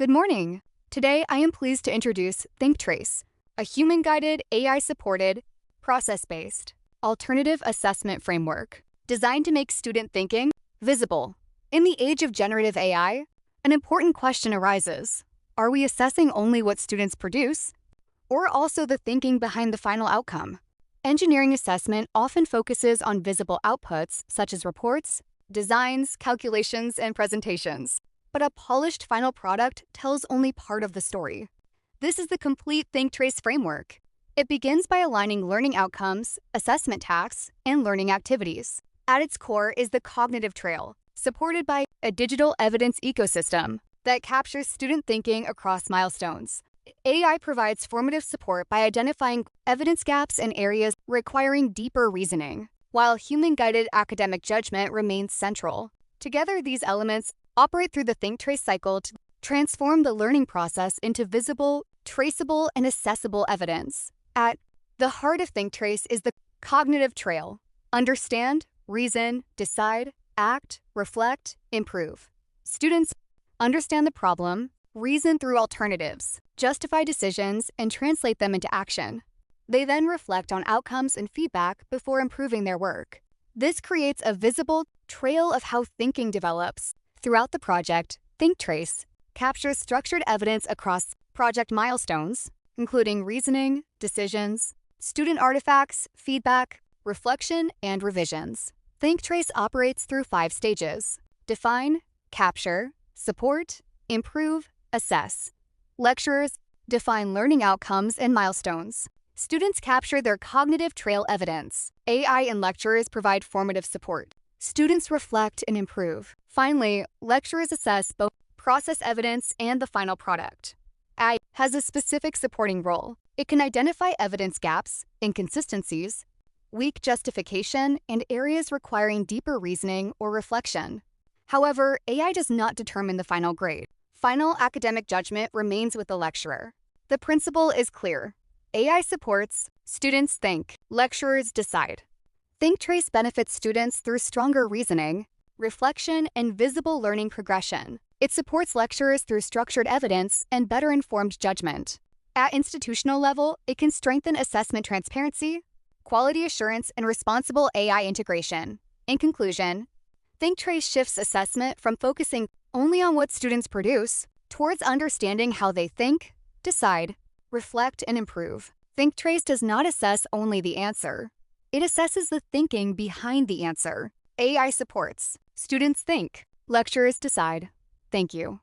Good morning. Today, I am pleased to introduce ThinkTrace, a human-guided, AI-supported, process-based, alternative assessment framework designed to make student thinking visible. In the age of generative AI, an important question arises. Are we assessing only what students produce, or also the thinking behind the final outcome? Engineering assessment often focuses on visible outputs such as reports, designs, calculations, and presentations. But a polished final product tells only part of the story. This is the complete ThinkTrace framework. It begins by aligning learning outcomes, assessment tasks, and learning activities. At its core is the cognitive trail, supported by a digital evidence ecosystem that captures student thinking across milestones. AI provides formative support by identifying evidence gaps and areas requiring deeper reasoning, while human-guided academic judgment remains central. Together, these elements operate through the ThinkTrace cycle to transform the learning process into visible, traceable, and assessable evidence. At the heart of ThinkTrace is the cognitive trail. Understand, reason, decide, act, reflect, improve. Students understand the problem, reason through alternatives, justify decisions, and translate them into action. They then reflect on outcomes and feedback before improving their work. This creates a visible trail of how thinking develops. Throughout the project, ThinkTrace captures structured evidence across project milestones, including reasoning, decisions, student artifacts, feedback, reflection, and revisions. ThinkTrace operates through 5 stages: define, capture, support, improve, assess. Lecturers define learning outcomes and milestones. Students capture their cognitive trail evidence. AI and lecturers provide formative support. Students reflect and improve. Finally, lecturers assess both process evidence and the final product. AI has a specific supporting role. It can identify evidence gaps, inconsistencies, weak justification, and areas requiring deeper reasoning or reflection. However, AI does not determine the final grade. Final academic judgment remains with the lecturer. The principle is clear. AI supports, students think, lecturers decide. ThinkTrace benefits students through stronger reasoning, reflection, and visible learning progression. It supports lecturers through structured evidence and better informed judgment. At institutional level, it can strengthen assessment transparency, quality assurance, and responsible AI integration. In conclusion, ThinkTrace shifts assessment from focusing only on what students produce towards understanding how they think, decide, reflect, and improve. ThinkTrace does not assess only the answer. It assesses the thinking behind the answer. AI supports. Students think. Lecturers decide. Thank you.